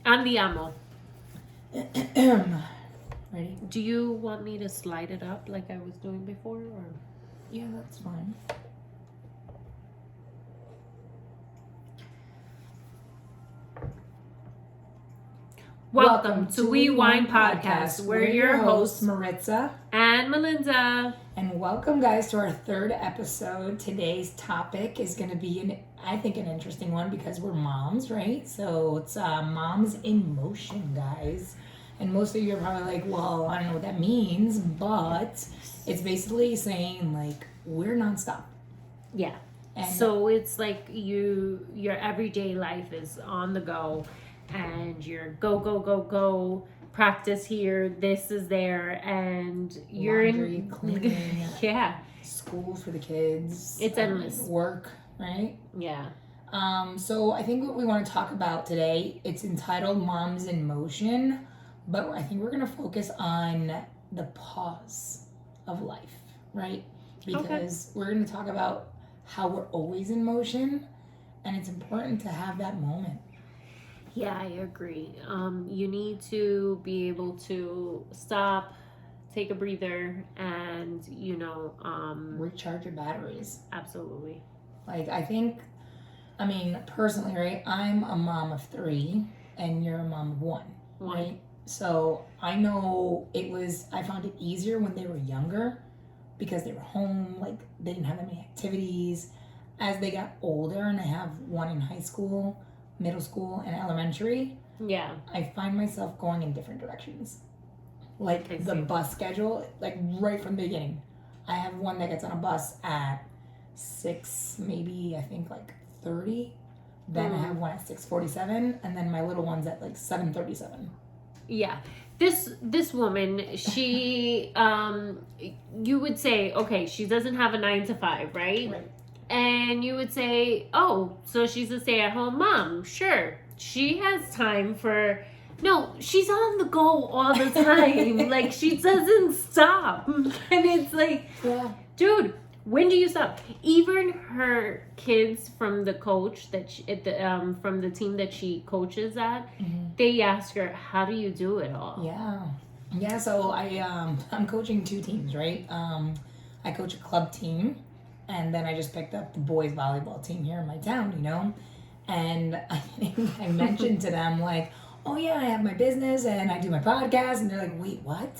Andiamo. Ready? Do you want me to slide it up like I was doing before, or? Yeah, that's fine. Welcome to Unwind Podcast. We're your hosts, Maritza and Melinda. and welcome, guys, to our third episode. Today's topic is going to be, I think, an interesting one because we're moms, right? So it's moms in motion, guys. And most of you are probably like, well, I don't know what that means, but it's basically saying, like, we're nonstop. Yeah. And So it's like your everyday life is on the go, and you're go, practice here, this is there, and you're laundry, in cleaning, yeah, school for the kids. It's endless. Work, right? yeah, So I think what we want to talk about today, it's entitled Moms in Motion, but I think we're going to focus on the pause of life, right? Because we're going to talk about how we're always in motion, and it's important to have that moment. yeah. I agree. You need to be able to stop, take a breather, and Recharge your batteries. absolutely. Like, I mean, personally, right? I'm a mom of 3, and you're a mom of 1, right? So I know I found it easier when they were younger because they were home, like they didn't have that many activities. As they got older, and I have one in high school, middle school, and elementary, Yeah. I find myself going in different directions. Like I the see. bus schedule, like right from the beginning. I have one that gets on a bus at 6, maybe I think like 30. Then I have one at 6:47, and then my little one's at like 7:37. Yeah. This woman, she you would say, okay, she doesn't have a 9 to 5, right? Right. And you would say, oh, so she's a stay-at-home mom. Sure. She has time for no, she's on the go all the time. Like, she doesn't stop. And it's like, Yeah. dude, when do you stop? Even her kids from the coach that from the team that she coaches at, they ask her, "How do you do it all?" Yeah. So I'm coaching 2 teams, right? I coach a club team, and then I just picked up the boys volleyball team here in my town, And I think I mentioned to them, like, oh yeah, I have my business and I do my podcast, and they're like, wait, what?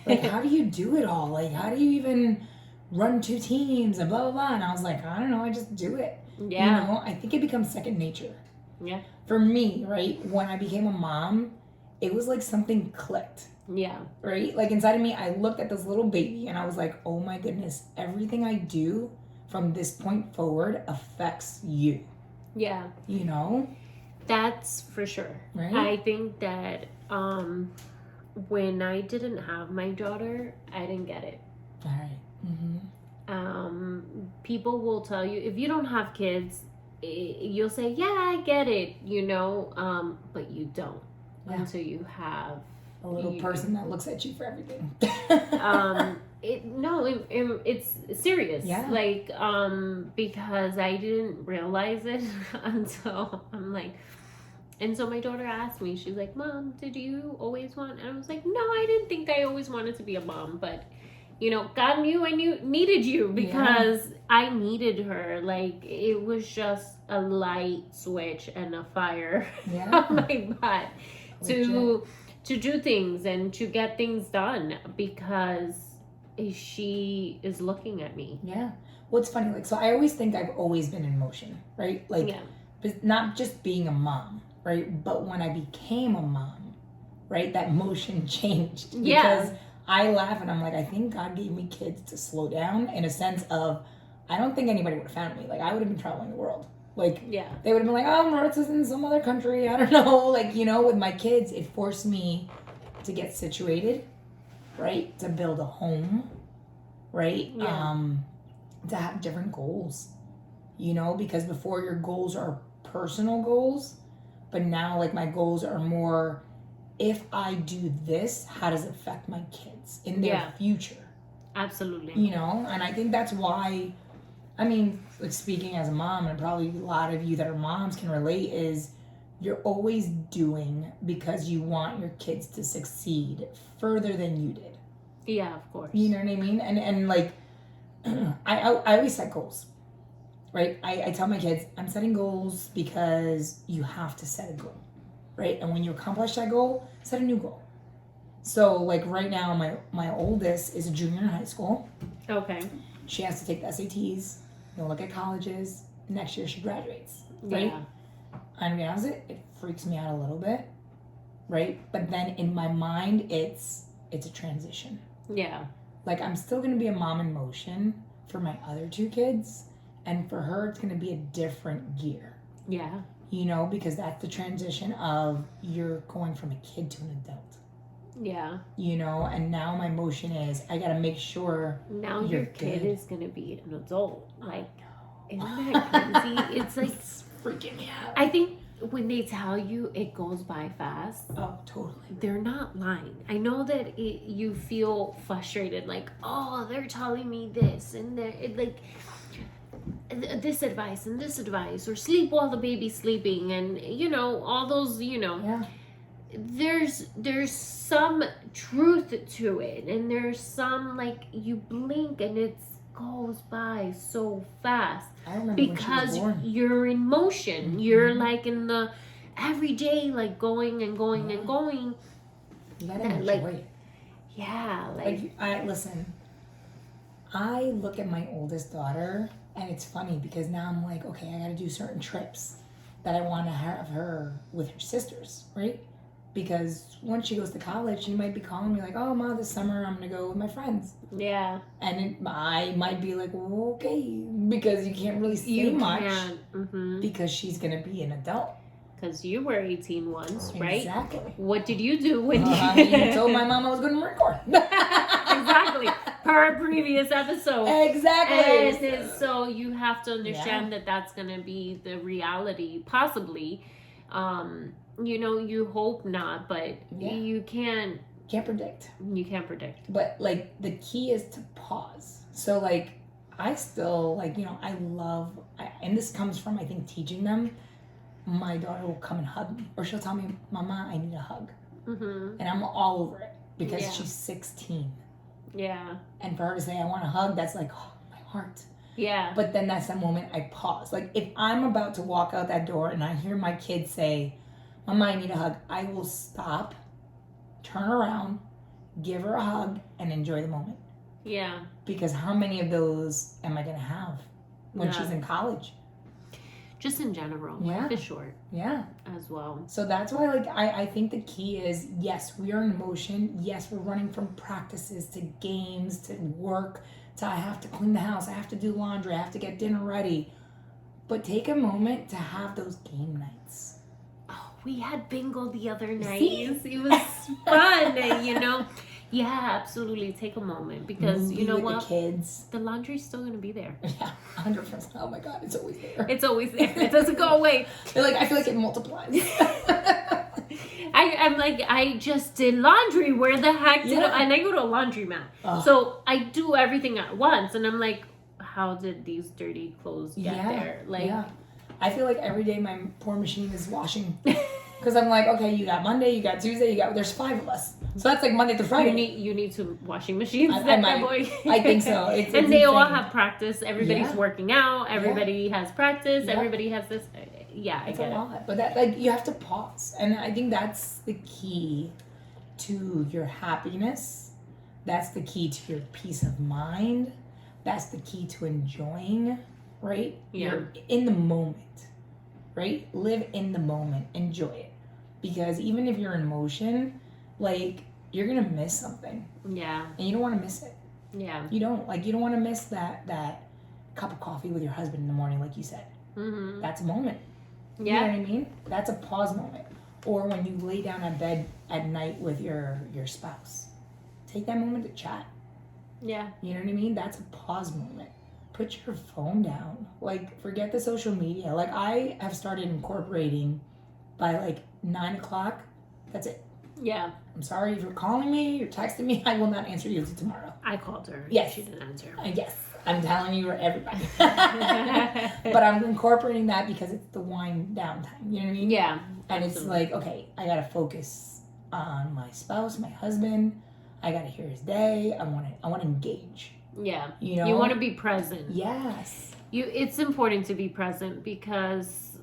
Like, how do you do it all? Like, how do you even run 2 teams and blah blah blah? And I was like, I don't know, I just do it. Yeah. I think it becomes second nature. Yeah. For me, right, when I became a mom, it was like something clicked. Yeah. Right? Like, inside of me, I looked at this little baby and I was like, oh my goodness, everything I do from this point forward affects you. Yeah. That's for sure. Right? I think that when I didn't have my daughter, I didn't get it. All right. People will tell you, if you don't have kids, you'll say, yeah, I get it, but you don't until you have a little person that looks at you for everything. It's serious. Yeah. Like, because I didn't realize it until I'm like, and so my daughter asked me, she's like, Mom, did you always want? And I was like, no, I didn't think I always wanted to be a mom, but God knew I needed you because I needed her. Like, it was just a light switch and a fire on my butt to do things and to get things done because she is looking at me. Yeah. Well, it's funny. Like, so I always think I've always been in motion, right? Like, not just being a mom, right? But when I became a mom, right, that motion changed. Because I laugh and I'm like, I think God gave me kids to slow down in a sense of, I don't think anybody would have found me. Like, I would have been traveling the world. Like, they would have been like, oh, Maritza's in some other country. I don't know. Like, with my kids, it forced me to get situated, right? To build a home, right? To have different goals, because before your goals are personal goals, but now, like, my goals are more, if I do this, how does it affect my kids in their future? Absolutely. And I think that's why, I mean, like, speaking as a mom, and probably a lot of you that are moms can relate, is you're always doing because you want your kids to succeed further than you did. Yeah, of course. You know what I mean? And like, I always set goals, right? I tell my kids, I'm setting goals because you have to set a goal, right? And when you accomplish that goal, set a new goal. So like right now, my oldest is a junior in high school. Okay. She has to take the SATs, look at colleges. Next year she graduates, right? Yeah. And to be honest, it freaks me out a little bit, right? But then in my mind, it's a transition. Yeah. Like, I'm still going to be a mom in motion for my other two kids. And for her, it's going to be a different gear. Yeah. You know, because that's the transition of you're going from a kid to an adult. Yeah. You know, and now my motion is I got to make sure now your kid is going to be an adult. Like, isn't that crazy? It's like... It's freaking me out. I think when they tell you it goes by fast, oh, totally, they're not lying. I know that you feel frustrated, like, oh, they're telling me this and like this advice and this advice, or sleep while the baby's sleeping, and all those, yeah. There's some truth to it, and there's some, like, you blink and it goes by so fast. I remember because when she was born. you're in motion. Mm-hmm. You're like in the everyday, like going and going and going. You gotta enjoy it. Yeah, listen. I look at my oldest daughter, and it's funny because now I'm like, okay, I gotta do certain trips that I want to have her with her sisters, right? Because once she goes to college, she might be calling me like, oh, Ma, this summer I'm going to go with my friends. Yeah. And I might be like, well, okay, because you can't really say much mm-hmm. because she's going to be an adult. Because you were 18 once, right? Exactly. What did you do when you told my mom I was going to Marine Corps? Exactly. Per previous episode. Exactly. And so you have to understand that that's going to be the reality, possibly. You hope not, but you can't predict. You can't predict. But like the key is to pause. So like I still I love, and this comes from I think teaching them. My daughter will come and hug me, or she'll tell me, Mama, I need a hug. Mm-hmm. And I'm all over it because she's 16. Yeah. And for her to say I want a hug, that's like, oh, my heart. Yeah. But then that's the moment I pause. Like if I'm about to walk out that door and I hear my kid say, Mama, I need a hug, I will stop, turn around, give her a hug, and enjoy the moment. Yeah. Because how many of those am I going to have when she's in college? Just in general. Life is short. Yeah. As well. So that's why I think the key is, yes, we are in motion. Yes, we're running from practices to games to work to I have to clean the house, I have to do laundry, I have to get dinner ready. But take a moment to have those game nights. We had bingo the other night. It was fun, Yeah, absolutely. Take a moment because you know what? The kids. The laundry's still gonna be there. Yeah, 100%. Oh my God, it's always there. It's always there. It doesn't go away. I feel like it multiplies. I'm like, I just did laundry. Where the heck did and I go to a laundromat. So I do everything at once, and I'm like, how did these dirty clothes get there? I feel like every day my poor machine is washing. Because I'm like, okay, you got Monday, you got Tuesday, there's 5 of us. So that's like Monday through Friday. You need some washing machines. I think so. It's they insane. all have practice. Everybody's working out. Everybody has practice. Everybody has this. I get it. But that you have to pause. And I think that's the key to your happiness. That's the key to your peace of mind. That's the key to enjoying, right? Yeah. You're in the moment, right? Live in the moment. Enjoy it. Because even if you're in motion, you're going to miss something. Yeah. And you don't want to miss it. Yeah. You don't. You don't want to miss that cup of coffee with your husband in the morning, like you said. Mm-hmm. That's a moment. Yeah. You know what I mean? That's a pause moment. Or when you lay down on bed at night with your spouse. Take that moment to chat. Yeah. You know what I mean? That's a pause moment. Put your phone down. Forget the social media. I have started incorporating by 9 o'clock. That's it. Yeah. I'm sorry if you're calling me, you're texting me. I will not answer you until tomorrow. I called her. Yes. She didn't answer. Yes. I'm telling you, everybody. But I'm incorporating that because it's the wind down time. You know what I mean? Yeah. And absolutely. it's like, okay, I gotta focus on my spouse, my husband. I gotta hear his day. I want to engage. Yeah. You know, you want to be present. Yes. It's important to be present because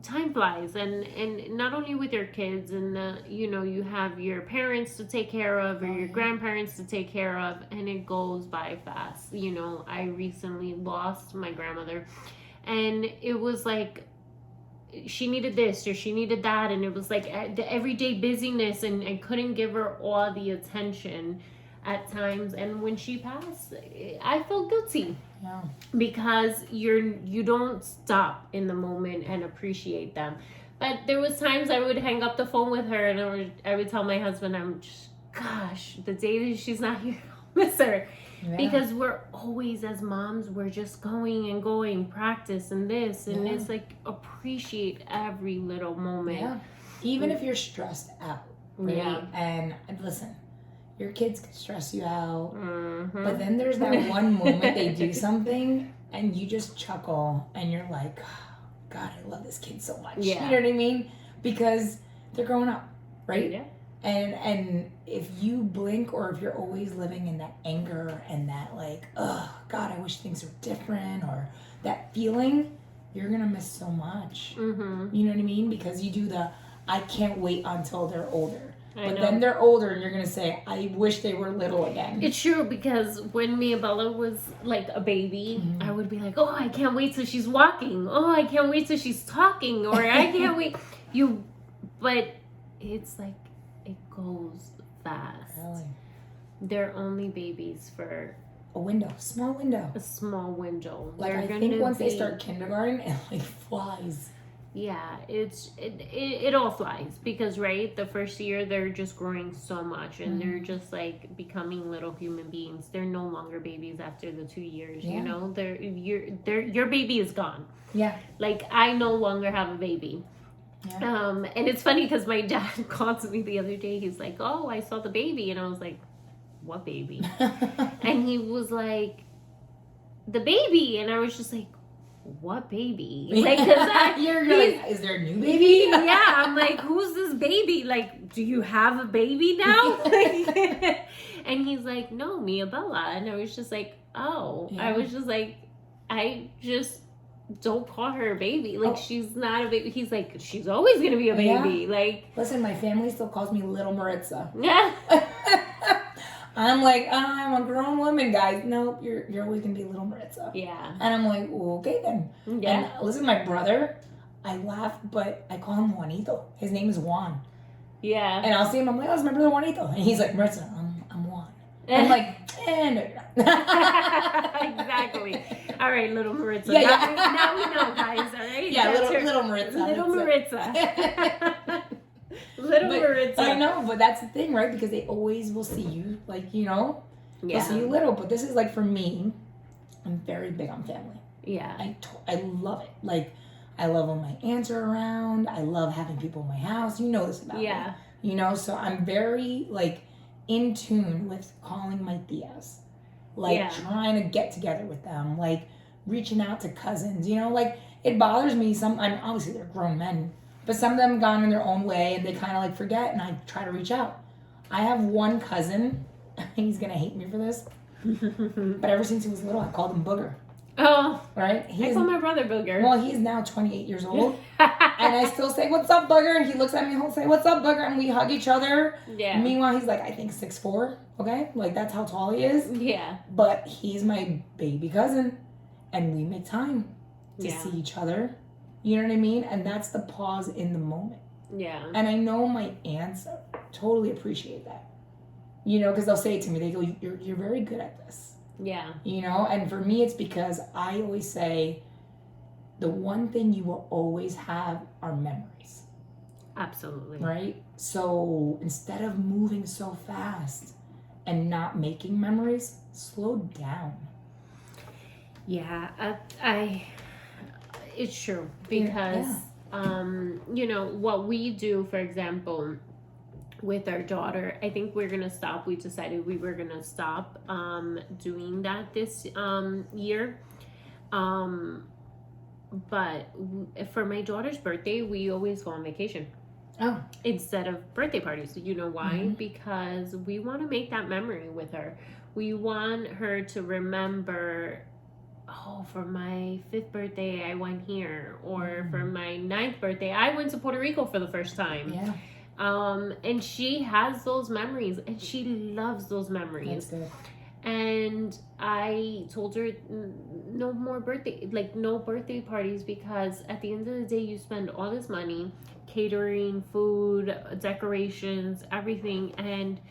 time flies, and not only with your kids, and you have your parents to take care of, or your grandparents to take care of, and it goes by fast. I recently lost my grandmother, and it was like she needed this or she needed that, and it was like the everyday busyness, and I couldn't give her all the attention at times. And when she passed, I felt guilty. Yeah. Because you don't stop in the moment and appreciate them. But there was times I would hang up the phone with her, and I would tell my husband, gosh, the day that she's not here, I'll miss her. Yeah. Because we're always, as moms, we're just going, practice and this, and it's like appreciate every little moment. Yeah. Even if you're stressed out, right? Yeah. And listen, your kids can stress you out, but then there's that one moment they do something and you just chuckle and you're like, oh, God, I love this kid so much. Yeah. You know what I mean? Because they're growing up, right? Yeah. And if you blink, or if you're always living in that anger and that like, oh, God, I wish things were different, or that feeling, you're going to miss so much. Mm-hmm. You know what I mean? Because you do I can't wait until they're older. But know. then they're older and you're going to say, I wish they were little again. It's true, because when Mia Bella was like a baby, I would be like, oh, I can't wait till she's walking. Oh, I can't wait till she's talking. Or I can't wait. But it's like, it goes fast. Really? They're only babies for a window, small window. A small window. Like, I think once they start kindergarten, it like flies. Yeah, it all flies, because right, the first year they're just growing so much, and they're just like becoming little human beings. They're no longer babies after the 2 years. Yeah. Your baby is gone. Yeah. Like, I no longer have a baby. Yeah. And it's funny because my dad called me the other day. He's like, "Oh, I saw the baby," and I was like, "What baby?" And he was like, "The baby," and I was just like, what baby? Like, you're like, is there a new baby? Yeah, I'm like, who's this baby? Like, do you have a baby now? And he's like, no, Mia Bella. And I was just like, oh. Yeah. I was just like, I just don't call her a baby. Like, she's not a baby. He's like, she's always gonna be a baby. Yeah. Like, listen, my family still calls me Little Maritza. Yeah. I'm like, I'm a grown woman, guys. Nope, you're always gonna be Little Maritza. Yeah. And I'm like, well, okay then. Yeah. And listen, my brother, I laugh, but I call him Juanito. His name is Juan. Yeah. And I'll see him, I'm like, oh, it's my brother Juanito. And he's like, Maritza, I'm Juan. I'm like, no, you're not. Exactly. All right, Little Maritza. Yeah, now we know, guys. All right. Yeah, little Maritza. Little Maritza. Little Maritza. I know, but that's the thing, right? Because they always will see you, like, they'll see you little. But this is like, for me, I'm very big on family. Yeah. I love it. Like, I love when my aunts are around. I love having people in my house. You know this about me. So I'm very, like, in tune with calling my tias. Like, trying to get together with them. Like, reaching out to cousins. Like, it bothers me. Obviously, they're grown men. But some of them have gone in their own way, and they kind of like forget, and I try to reach out. I have one cousin, he's going to hate me for this, but ever since he was little, I called him Booger. Oh. Right? I call my brother Booger. Well, he's now 28 years old, and I still say, what's up, Booger? And he looks at me and he'll say, what's up, Booger? And we hug each other. Yeah. Meanwhile, he's like, I think 6'4", okay? Like, that's how tall he is. Yeah. But he's my baby cousin, and we make time to see each other. You know what I mean? And that's the pause in the moment. Yeah. And I know my aunts totally appreciate that. Because they'll say it to me. They go, you're very good at this. Yeah. And for me, it's because I always say, the one thing you will always have are memories. Absolutely. Right? So instead of moving so fast and not making memories, slow down. Yeah. It's true, because what we do, for example, with our daughter. I think we're gonna stop. We decided we were gonna stop doing that this year. But for my daughter's birthday, we always go on vacation. Oh. Instead of birthday parties. You know why? Mm-hmm. Because we want to make that memory with her. We want her to remember, oh, for my 5th birthday, I went here. Or for my 9th birthday, I went to Puerto Rico for the first time. Yeah. And she has those memories, and she loves those memories. That's good. And I told her no more no birthday parties, because at the end of the day, you spend all this money, catering, food, decorations, everything, and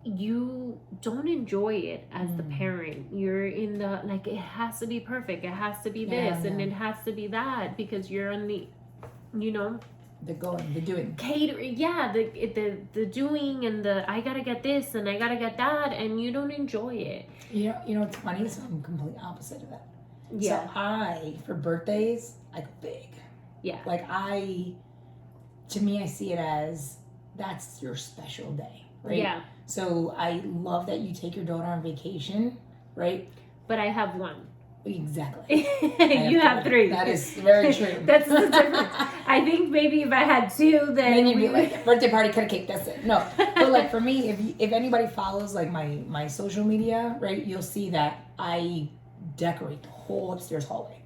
you don't enjoy it as the parent. You're in the, like, it has to be perfect, it has to be this, and it has to be that, because you're on the, you know, the doing, catering, the doing, and the I gotta get this and I gotta get that, and you don't enjoy it. You know what's funny? So I'm complete opposite of that. Yeah. So for birthdays, I go big. Yeah. Like to me, I see it as that's your special day, right? Yeah. So I love that you take your daughter on vacation, right? But I have one. Exactly. You have 3. That is very true. That's the difference. I think maybe if I had 2, then you'd be like, birthday party, cut a cake, that's it. No, but like for me, if anybody follows like my social media, right, you'll see that I decorate the whole upstairs hallway.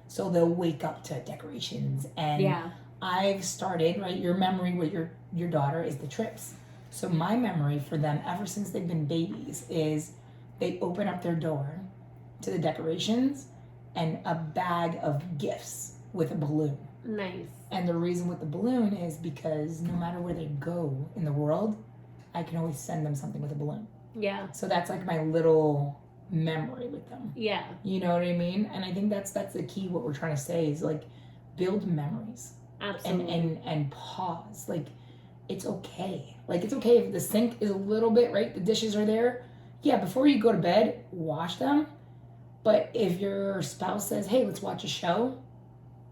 So they'll wake up to decorations, and I've started, right, your memory with your daughter is the trips. So my memory for them ever since they've been babies is they open up their door to the decorations and a bag of gifts with a balloon. Nice. And the reason with the balloon is because no matter where they go in the world, I can always send them something with a balloon. Yeah. So that's like my little memory with them. Yeah. You know what I mean? And I think that's the key. What we're trying to say is like build memories. Absolutely. And pause. Like it's okay. Like it's okay if the sink is a little bit, right? The dishes are there. Yeah, before you go to bed, wash them. But if your spouse says, hey, let's watch a show,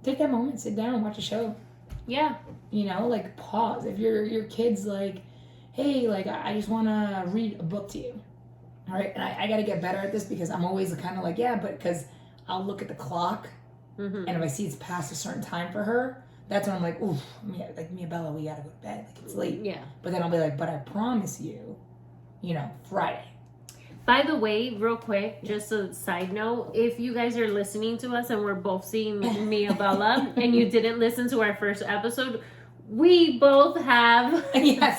take that moment, sit down, watch a show. Yeah. You know, like pause. If your kid's like, hey, like I just want to read a book to you. All right. And I got to get better at this because I'm always kind of like, yeah, but because I'll look at the clock and if I see it's past a certain time for her, that's when I'm like, oof, like Mia Bella, we got to go to bed. Like it's late. Yeah. But then I'll be like, but I promise you, Friday. By the way, real quick, just a side note, if you guys are listening to us and we're both seeing Mia Bella and you didn't listen to our first episode, we both have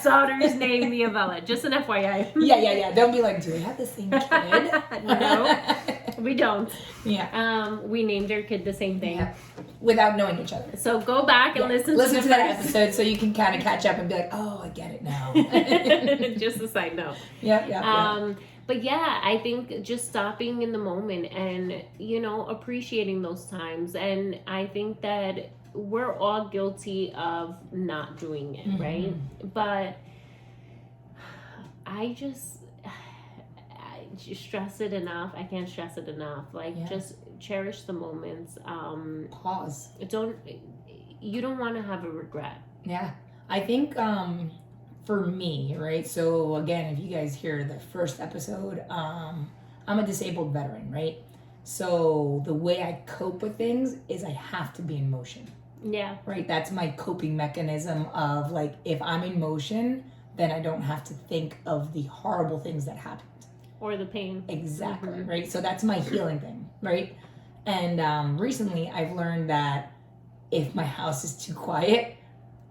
daughters named Mia Bella. Just an FYI. Yeah. Don't be like, do we have the same kid? No, we don't. Yeah. We named our kid the same thing. Yeah. Without knowing each other. So go back and listen to that episode so you can kind of catch up and be like, oh, I get it now. Just a side note. Yeah. But yeah, I think just stopping in the moment and, appreciating those times. And I think that we're all guilty of not doing it, right? But I just stress it enough. I can't stress it enough. Just cherish the moments. Pause. You don't want to have a regret. Yeah. I think, for me, right? So again, if you guys hear the first episode, I'm a disabled veteran, right? So the way I cope with things is I have to be in motion. Yeah. Right? That's my coping mechanism of like, if I'm in motion, then I don't have to think of the horrible things that happened. Or the pain. Exactly, right? So that's my healing thing, right? And recently I've learned that if my house is too quiet,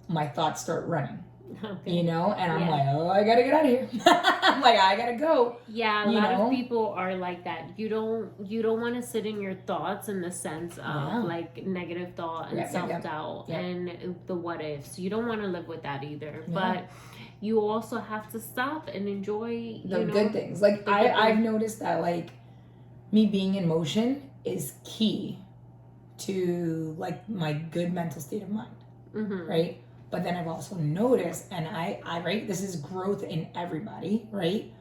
my thoughts start running. Okay. And I'm like, oh, I gotta get out of here. I'm like, I gotta go. Yeah, a lot of people are like that. You don't want to sit in your thoughts in the sense of like negative thought and self-doubt and the what ifs. You don't want to live with that either. Yeah. But you also have to stop and enjoy the good things. Like I've noticed that like me being in motion is key to like my good mental state of mind. Right? But then I've also noticed, and I right, this is growth in everybody, right?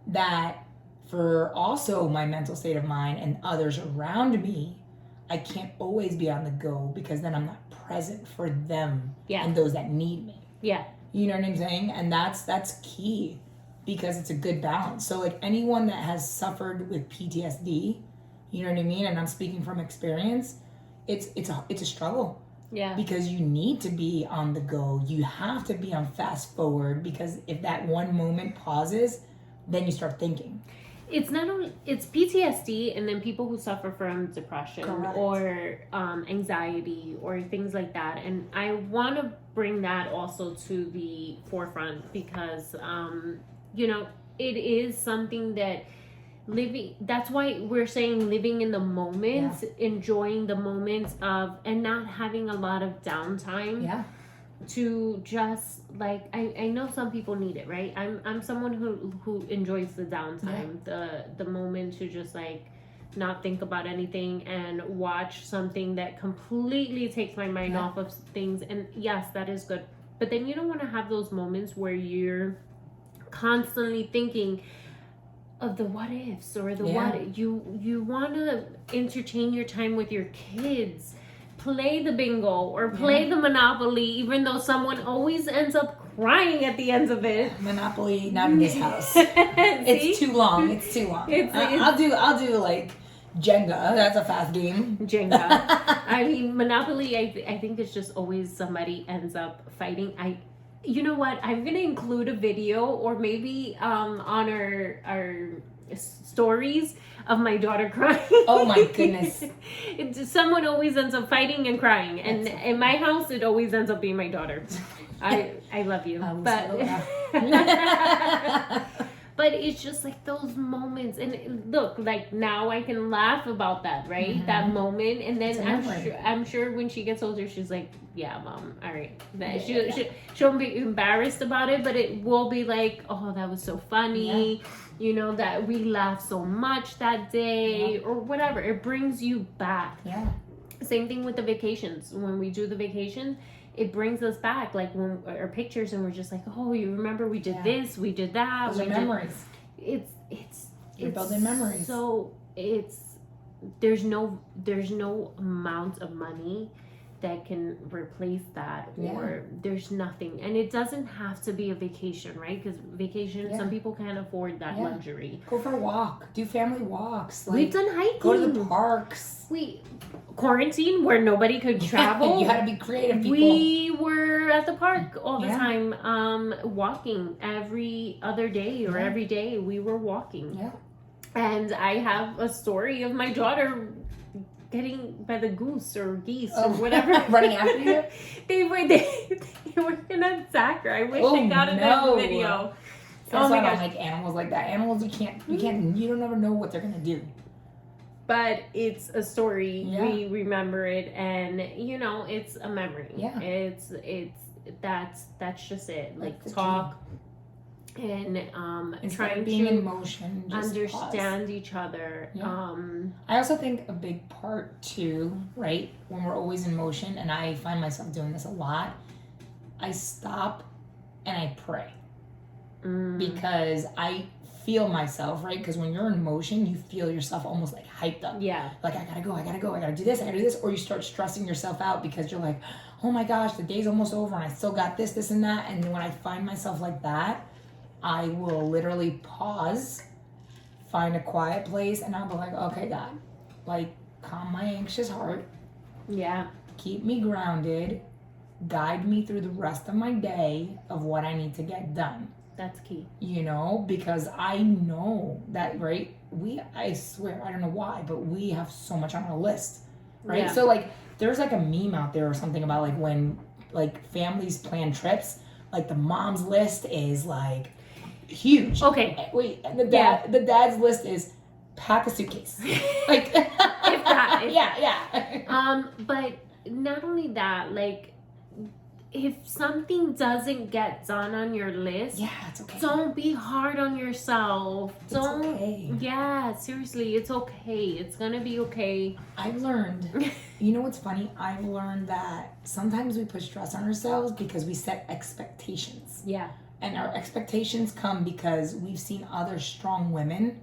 That for also my mental state of mind and others around me, I can't always be on the go because then I'm not present for them and those that need me. Yeah. You know what I'm saying? And that's key, because it's a good balance. So like anyone that has suffered with PTSD, you know what I mean? And I'm speaking from experience, it's a struggle. Yeah. Because you need to be on the go. You have to be on fast forward, because if that one moment pauses, then you start thinking. It's not only, it's PTSD, and then people who suffer from depression. Correct. Or anxiety or things like that. And I want to bring that also to the forefront, because you know, it is something that that's why we're saying living in the moment, enjoying the moments of, and not having a lot of downtime. Yeah. To just like, I know some people need it, right? I'm someone who enjoys the downtime, the moment to just like not think about anything and watch something that completely takes my mind off of things. And yes, that is good, but then you don't want to have those moments where you're constantly thinking of the what ifs or the what. You want to entertain your time with your kids, play the bingo or play the Monopoly, even though someone always ends up crying at the end of it. Monopoly, not in this house. It's too long. I'll do like Jenga. That's a fast game. Jenga. I mean, Monopoly, I think it's just always somebody ends up fighting. You know what? I'm gonna include a video, or maybe on our stories of my daughter crying. Oh my goodness! Someone always ends up fighting and crying, and in my house, it always ends up being my daughter. I love you, but it's just like those moments. And look, like now I can laugh about that, right? Mm-hmm. That moment, and then I'm sure when she gets older, she's like, "Yeah, Mom, all right." She'll be embarrassed about it, but it will be like, "Oh, that was so funny." Yeah. You know, that we laughed so much that day, or whatever. It brings you back. Yeah. Same thing with the vacations. When we do the vacation, it brings us back, like when our pictures, and we're just like, oh, you remember we did this, we did that. Those are memories. It's building memories. So there's no amount of money that can replace that, or there's nothing. And it doesn't have to be a vacation, right? Because vacation, some people can't afford that luxury. Go for a walk, do family walks. Like, we've done hiking. Go to the parks. Quarantine where nobody could travel. You had to be creative, people. We were at the park all the time, walking every other day or every day. We were walking. Yeah. And I have a story of my daughter getting by the goose or geese or whatever. Running after you? They were gonna attack her. I wish I got in that video. That's why I don't like animals like that. Animals, you don't ever know what they're gonna do. But it's a story. We remember it, and you know, it's a memory. Yeah. It's that's just it. Like talk and trying being to in motion, just understand pause. Each other. Yeah. I also think a big part too, right? When we're always in motion, and I find myself doing this a lot, I stop and I pray. Because I feel myself, right? Because when you're in motion, you feel yourself almost like hyped up. Yeah. Like, I gotta go, I gotta do this. Or you start stressing yourself out because you're like, oh my gosh, the day's almost over and I still got this and that. And when I find myself like that, I will literally pause, find a quiet place, and I'll be like, okay, God, like, calm my anxious heart. Yeah. Keep me grounded. Guide me through the rest of my day of what I need to get done. That's key. You know, because I know that, right? I swear, I don't know why, but we have so much on our list, right? Yeah. So, like, there's like a meme out there or something about like when like families plan trips, like the mom's list is like huge. Okay. Wait, the dad's list is pack a suitcase. Like, if that. Yeah. But not only that, like, if something doesn't get done on your list, it's okay. Don't be hard on yourself. It's okay. Yeah, seriously, it's okay. It's gonna be okay. I've learned, you know what's funny? I've learned that sometimes we put stress on ourselves because we set expectations. Yeah. And our expectations come because we've seen other strong women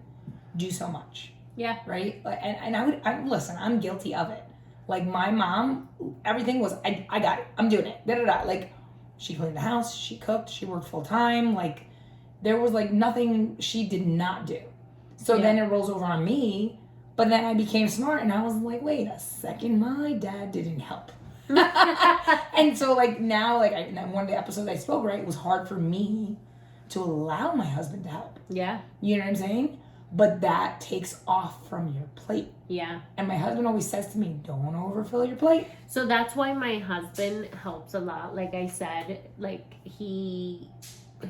do so much. Yeah. Right? And listen, I'm guilty of it. Like, my mom, everything was, I got it. I'm doing it. Like, She cleaned the house, she cooked, she worked full time. Like, there was like nothing she did not do. So then it rolls over on me. But then I became smart and I was like, wait a second, my dad didn't help. And so like now, like one of the episodes I spoke, right, it was hard for me to allow my husband to help. Yeah. You know what I'm saying? But that takes off from your plate. Yeah. And my husband always says to me, don't overfill your plate. So that's why my husband helps a lot. Like I said, like he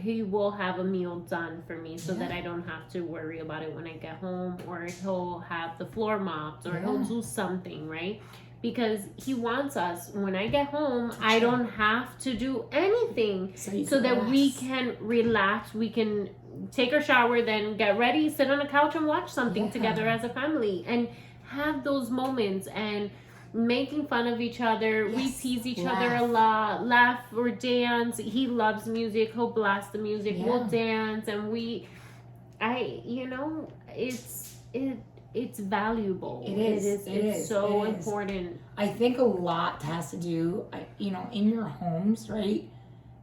will have a meal done for me so that I don't have to worry about it when I get home, or he'll have the floor mopped, or he'll do something, right? Because he wants us, when I get home, I don't have to do anything, so that we can relax, we can take our shower, then get ready, sit on a couch and watch something together as a family, and have those moments, and making fun of each other. We tease each other a lot, laugh or dance. He loves music, he'll blast the music, we'll dance, and it's valuable. It is so important. I think a lot has to do, in your homes, right?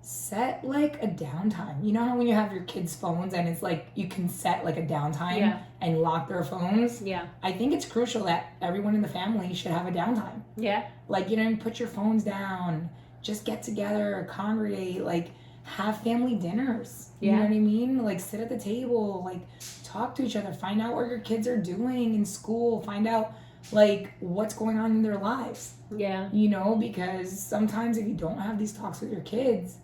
Set like a downtime. You know how when you have your kids' phones and it's like you can set like a downtime and lock their phones? Yeah. I think it's crucial that everyone in the family should have a downtime. Yeah. Like, put your phones down, just get together, congregate, like have family dinners. You know what I mean? Like sit at the table, like talk to each other, find out what your kids are doing in school, find out like what's going on in their lives. Yeah. Because sometimes if you don't have these talks with your kids,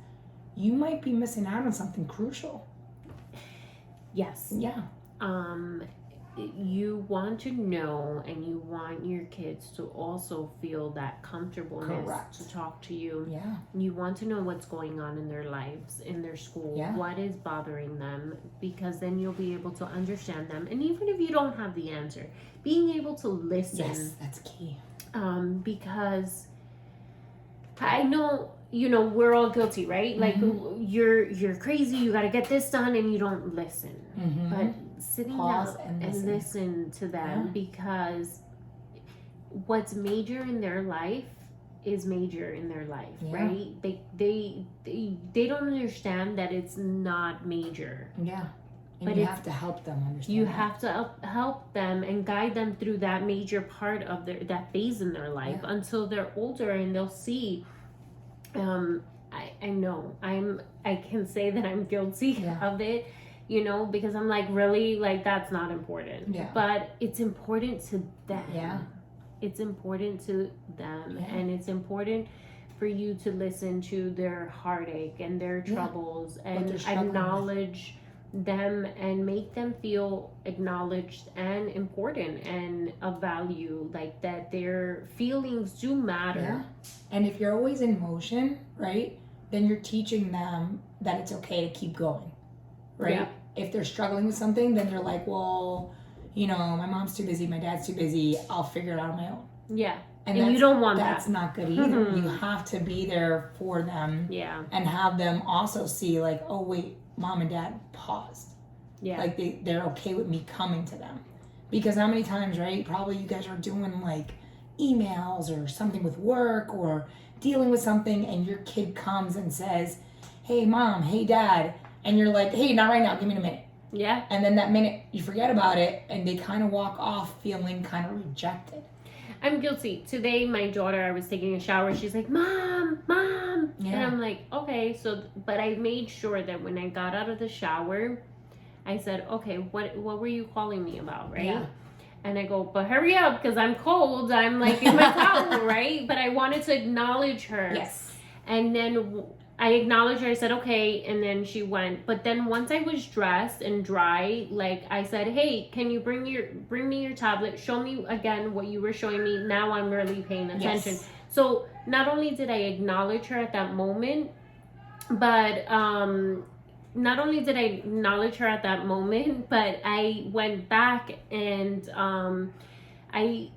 you might be missing out on something crucial. Yes. Yeah. You want to know, and you want your kids to also feel that comfortableness to talk to you. Yeah. You want to know what's going on in their lives, in their school, what is bothering them, because then you'll be able to understand them. And even if you don't have the answer, being able to listen. Yes, that's key. Because I know, we're all guilty, right? Like you're crazy, you got to get this done, and you don't listen. But sitting down and listen to them, because what's major in their life is major in their life, right? They don't understand that it's not major. Yeah. And but you have to help them understand. You have to help them and guide them through that major part of that phase in their life until they're older, and they'll see. I know I can say that I'm guilty of it, because I'm like, really, like that's not important. Yeah. But it's important to them. Yeah. It's important to them, and it's important for you to listen to their heartache and their troubles and acknowledge them and make them feel acknowledged and important and of value, like that their feelings do matter. Yeah. And if you're always in motion, right, then you're teaching them that it's okay to keep going, right? Yeah. If they're struggling with something, then they're like, well, my mom's too busy, my dad's too busy, I'll figure it out on my own. Yeah. And you don't want that. That's not good either. You have to be there for them. Yeah. And have them also see like, oh wait, mom and dad paused. Yeah. Like they're okay with me coming to them. Because how many times, right? Probably you guys are doing like emails or something with work or dealing with something, and your kid comes and says, hey mom, hey dad, and you're like, hey, not right now, give me a minute. Yeah. And then that minute you forget about it, and they kind of walk off feeling kind of rejected. I'm guilty. Today, my daughter, I was taking a shower. She's like, Mom. Yeah. And I'm like, okay. But I made sure that when I got out of the shower, I said, okay, what were you calling me about, right? Yeah. And I go, but hurry up, because I'm cold. I'm like in my towel, right? But I wanted to acknowledge her. Yes. And then I acknowledged her. I said, okay. And then she went. But then once I was dressed and dry, like I said, hey, can you bring me your tablet? Show me again what you were showing me. Now I'm really paying attention. Yes. So not only did I acknowledge her at that moment, but not only did I acknowledge her at that moment, but I went back and I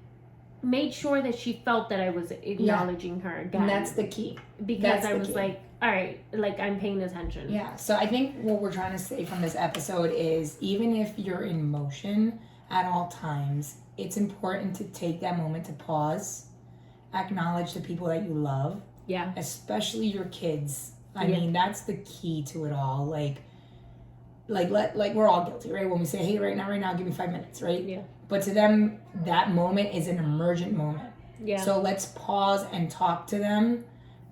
made sure that she felt that I was acknowledging her again. And that's the key. Because I was like, all right, like I'm paying attention. Yeah. So I think what we're trying to say from this episode is, even if you're in motion at all times, it's important to take that moment to pause, acknowledge the people that you love. Yeah. Especially your kids. I mean, that's the key to it all. Like we're all guilty, right? When we say, hey, right now, give me 5 minutes, right? Yeah. But to them, that moment is an emergent moment. Yeah. So let's pause and talk to them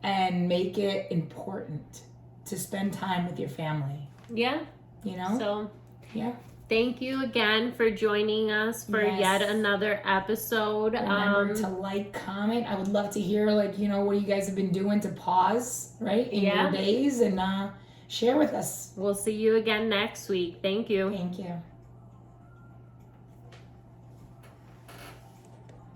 and make it important to spend time with your family. Yeah. You know? So, yeah. Thank you again for joining us for yet another episode. Remember to like, comment. I would love to hear, like, you know, what you guys have been doing to pause, right, in your days, and share with us. We'll see you again next week. Thank you. Thank you.